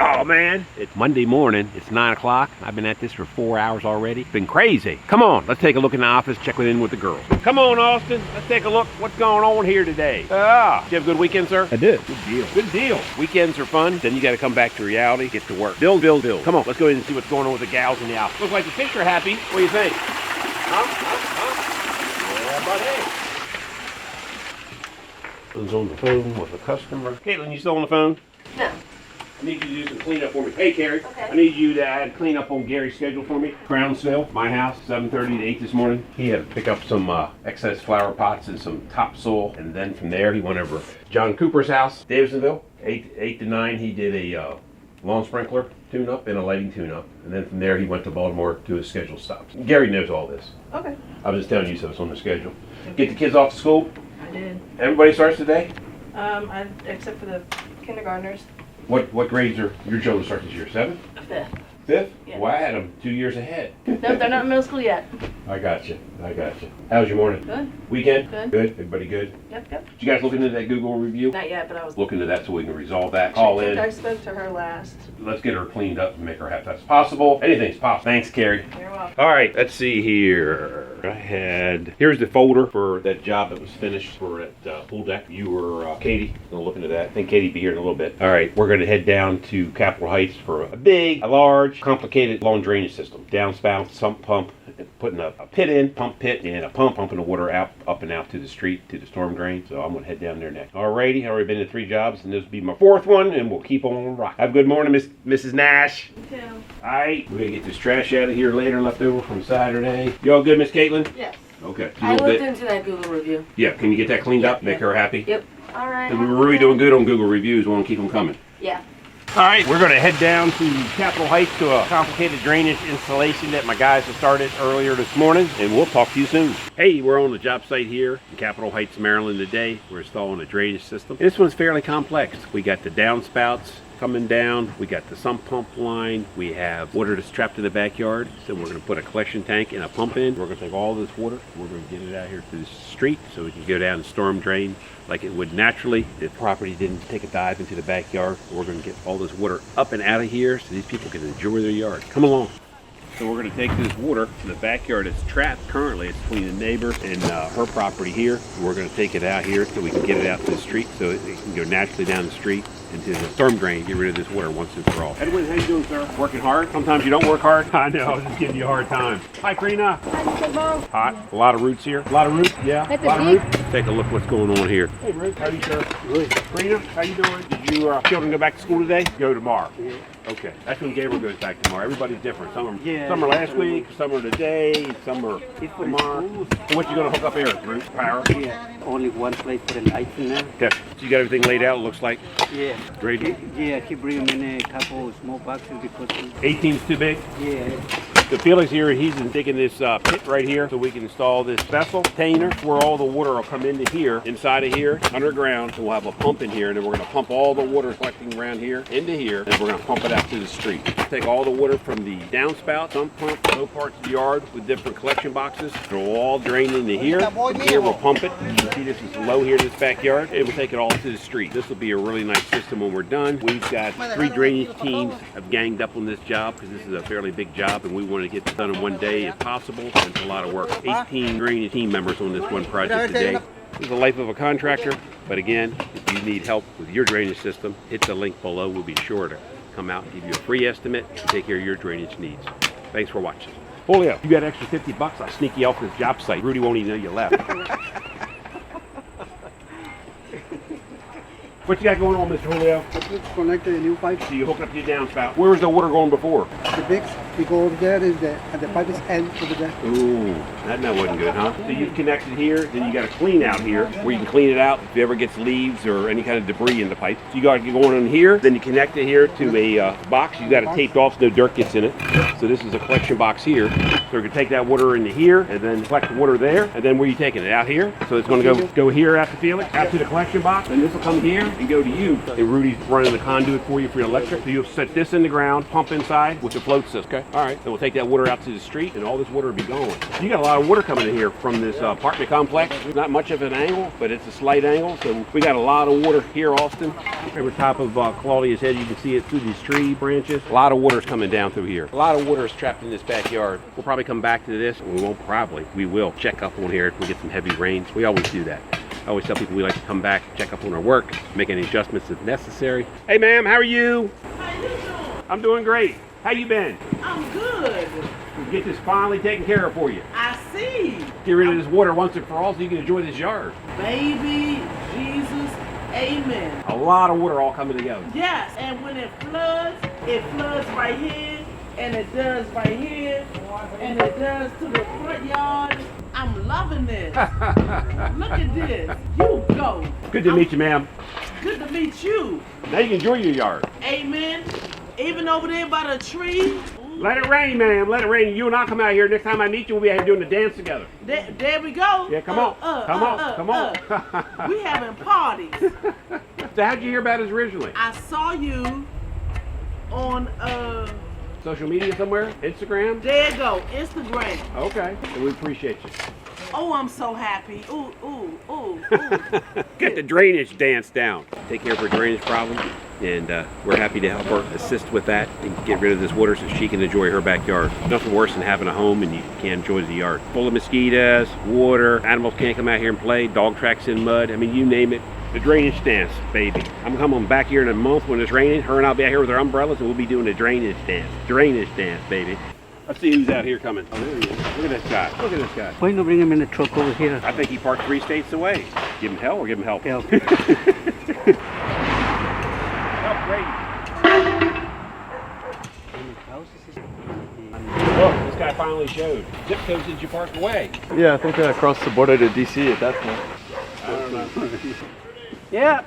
Oh man, it's Monday morning. It's 9 o'clock. I've been at this for 4 hours already. It's been crazy. Come on, let's take a look in the office, check in with the girls. Come on, Austin. Let's take a look what's going on here today. Did you have a good weekend, sir? I did. Good deal. Good deal. Weekends are fun. Then you got to come back to reality, get to work. Build. Come on, let's go in and see what's going on with the gals in the office. Looks like the fish are happy. What do you think? Yeah, buddy. Who's on the phone with a customer? Caitlin, you still on the phone? No. I need you to do some cleanup for me. Hey, Carrie. Okay. I need you to add cleanup on Gary's schedule for me. Brownsville, my house, 7:30 to 8 this morning. He had to pick up some excess flower pots and some topsoil, and then from there he went over John Cooper's house, Davisonville. 8 to 9 he did a lawn sprinkler tune-up and a lighting tune-up, and then from there he went to Baltimore to his scheduled stops. Gary knows all this. Okay. I was just telling you so it's on the schedule. Get the kids off to school. I did. Everybody starts today? Except for the kindergartners. What grades are your children start this year? 7th? 5th. 5th? Yeah. Well, I had them 2 years ahead. Nope, they're not in middle school yet. I got you. How's your morning? Good. Weekend? Good. Good. Everybody good? Yep. Did you guys look into that Google review? Not yet, but I was. Look into that so we can resolve that. Call in. I spoke to her last. Let's get her cleaned up and make her happy. That's possible. Anything's possible. Thanks, Carrie. You're welcome. All right, let's see here. Here's the folder for that job that was finished for that pool deck. You were, Katie, gonna look into that. I think Katie'll be here in a little bit. All right, we're gonna head down to Capitol Heights for a large, complicated lawn drainage system. Downspout, sump pump, putting a pit in, pump pit, and a pump pumping the water out, up and out to the street, to the storm drain. So I'm gonna head down there next. Alrighty, I've already been to 3 jobs, and this will be my 4th one, and we'll keep on rocking. Have a good morning, Mrs. Nash. You too. All right, we're gonna get this trash out of here later, left over from Saturday. You all good, Miss Caitlin? Yes. Okay. I looked into that Google review. Yeah, can you get that cleaned up? Yeah. Make her happy? Yep. All right. And we were really doing good on Google reviews. We want to keep them coming. Yeah. All right, we're going to head down to Capitol Heights to a complicated drainage installation that my guys have started earlier this morning, and we'll talk to you soon. Hey, we're on the job site here in Capitol Heights, Maryland today. We're installing a drainage system. And this one's fairly complex. We got the downspouts coming down, we got the sump pump line, we have water that's trapped in the backyard, so we're going to put a collection tank and a pump in. We're going to take all this water, we're going to get it out here to the street so we can go down and storm drain like it would naturally if property didn't take a dive into the backyard. We're going to get all this water up and out of here so these people can enjoy their yard. Come along. So we're going to take this water from the backyard that's trapped currently. It's between the neighbor and her property here. We're going to take it out here so we can get it out to the street so it can go naturally down the street into the storm drain, get rid of this water once and for all. Edwin, how you doing, sir? Working hard? Sometimes you don't work hard. I know, I was just giving you a hard time. Hi, Karina. Hot. A lot of roots here. A lot of roots? Yeah. A lot of roots. Take a look what's going on here. Hey, Ruth. How are you, sir? Good. Karina, how you doing? Did you children go back to school today? Go tomorrow. Yeah. Okay. That's when Gabriel goes back tomorrow. Everybody's different. Some are last week, some are today, some are tomorrow. So what you going to hook up here, Ruth? Power? Yeah. Only one place for the lights in there. Okay. So you got everything laid out, it looks like? Yeah. Great. Yeah, he bring them in a couple of small boxes because. 18's too big? Yeah. So Felix here, he's digging this pit right here so we can install this vessel container where all the water will come into here, inside of here, underground. So we'll have a pump in here, and then we're going to pump all the water collecting around here into here, and we're going to pump it out to the street. Take all the water from the downspout, sump pump, low parts of the yard with different collection boxes. It'll all drain into here. From here we'll pump it. You can see this is low here in this backyard, and we'll take it all to the street. This will be a really nice system when we're done. We've got 3 drainage teams have ganged up on this job because this is a fairly big job, and we want to get this done in one day if possible. It's a lot of work. 18 drainage team members on this one project today. This is the life of a contractor, but again, if you need help with your drainage system, hit the link below. We'll be sure to come out and give you a free estimate and take care of your drainage needs. Thanks for watching. Julio, you got an extra $50, I'll sneak you off this job site. Rudy won't even know you left. What you got going on, Mr. Julio? Let's connect the new pipe. So you hook up to your downspout. Where was the water going before? The big, we go over there, is and the pipe is end over there. Ooh, that wasn't good, huh? So you've connected here, then you got to clean out here, where you can clean it out if it ever gets leaves or any kind of debris in the pipe. So you got to get going in here, then you connect it here to a box. You got it taped off so no dirt gets in it. So this is a collection box here. So we can take that water into here and then collect the water there. And then where are you taking it? Out here? So it's going to go here after Felix, out to the collection box, and this will come here. and go to you. And Rudy's running the conduit for you for your electric. So you'll set this in the ground, pump inside with the float system. Okay. All right. Then we'll take that water out to the street, and all this water will be gone. You got a lot of water coming in here from this apartment complex. Not much of an angle, but it's a slight angle. So we got a lot of water here, Austin. Over top of Claudia's head, you can see it through these tree branches. A lot of water is coming down through here. A lot of water is trapped in this backyard. We'll probably come back to this. We will check up on here if we get some heavy rains. We always do that. I always tell people we like to come back, check up on our work, make any adjustments if necessary. Hey ma'am, how are you? How you doing? I'm doing great. How you been? I'm good. We'll get this finally taken care of for you. I see. Get rid of this water once and for all so you can enjoy this yard. Baby Jesus, amen. A lot of water all coming together. Yes, and when it floods right here, and it does right here, and it does to the front yard. I'm loving this. Look at this. You go. Good to meet you, ma'am. Good to meet you. Now you can enjoy your yard. Amen. Even over there by the tree. Let it rain, ma'am. Let it rain. You and I come out here. Next time I meet you, we'll be out here doing the dance together. There we go. Yeah, come on. Come on. We having parties. So how'd you hear about us originally? I saw you on Social media somewhere? Instagram? there you go, Instagram. Okay. So we appreciate you. Oh, I'm so happy. Ooh, ooh, ooh, ooh. Get the drainage dance down. Take care of her drainage problem, and we're happy to help her assist with that and get rid of this water so she can enjoy her backyard. Nothing worse than having a home and you can't enjoy the yard. Full of mosquitoes, water, animals can't come out here and play, dog tracks in mud. I mean, you name it. The drainage dance, baby. I'm coming back here in a month when it's raining. Her and I'll be out here with our umbrellas and we'll be doing the drainage dance. Drainage dance, baby. Let's see who's out here coming. Oh, there he is. Look at this guy. Look at this guy. Why not bring him in the truck over here? I think he parked 3 states away. Give him hell or give him help? Help. Help, great. Look, this guy finally showed. Zip code since you parked away. Yeah, I think I crossed the border to DC at that point. I don't know. Yeah.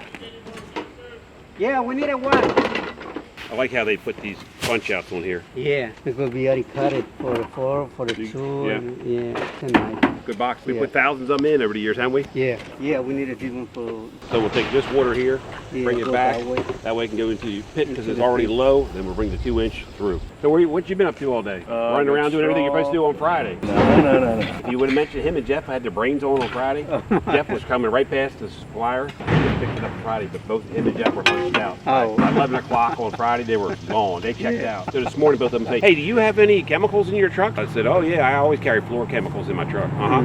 Yeah, we need a one. I like how they put these punch outs on here. Yeah, because we already cut it for the 4, for the 2, Yeah. and yeah, it's nice. Good box. We Yeah. put thousands of them in over the years, haven't we? Yeah, we need a different for. So we'll take this water here, Yeah, bring it go back. that way. That way it can go into the pit because Into it's the already pit. low. Then we'll bring the 2-inch through. So what you been up to all day? Running good around doing everything you're supposed to do on straw. Friday. No. If you would have mentioned him and Jeff had their brains on Friday. Jeff was coming right past the supplier. He picked it up Friday, but both him and Jeff were punched out. Oh. By 11 o'clock on Friday, they were gone. They checked out. So this morning, both of them say, "Hey, do you have any chemicals in your truck?" I said, "Oh yeah, I always carry floor chemicals in my truck." I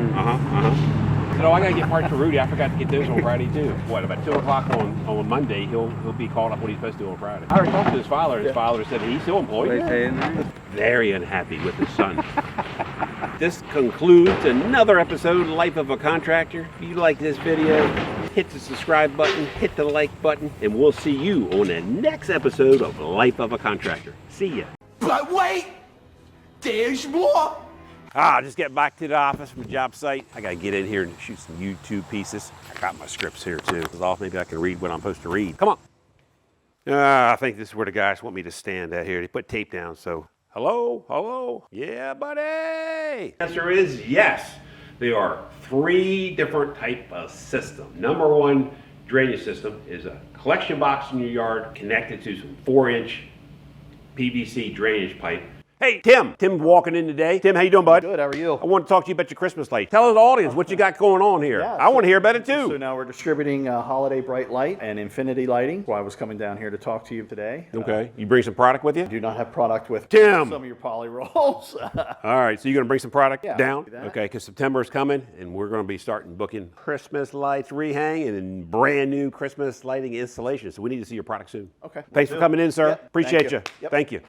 said, "Oh, I gotta get parts for Rudy. I forgot to get those on Friday too." What, about 2 o'clock on Monday, he'll be called up what he's supposed to do on Friday. I already talked to his father. His father said he's still employed. Very unhappy with his son. This concludes another episode of Life of a Contractor. If you like this video, hit the subscribe button, hit the like button, and we'll see you on the next episode of Life of a Contractor. See ya. But wait, there's more. Just getting back to the office from the job site. I gotta get in here and shoot some YouTube pieces. I got my scripts here too. Maybe I can read what I'm supposed to read. Come on. I think this is where the guys want me to stand out here. They put tape down, so hello? Yeah, buddy. The answer is yes. There are 3 different type of system. Number 1 drainage system is a collection box in your yard connected to some 4-inch PVC drainage pipe. Hey, Tim. Tim walking in today. Tim, how you doing, bud? Good, how are you? I want to talk to you about your Christmas light. Tell the audience what you got going on here. Yeah, I want to hear about it too. So now we're distributing Holiday Bright Light and Infinity Lighting. So I was coming down here to talk to you today. Okay. You bring some product with you? Do not have product with Tim. some of your poly rolls. All right, so you're going to bring some product Yeah, down? do that. Okay, because September is coming, and we're going to be starting booking Christmas lights rehang and brand new Christmas lighting installations. So we need to see your product soon. Okay. Thanks for coming in, sir. Yep, Appreciate thank you. you. Yep. Thank you.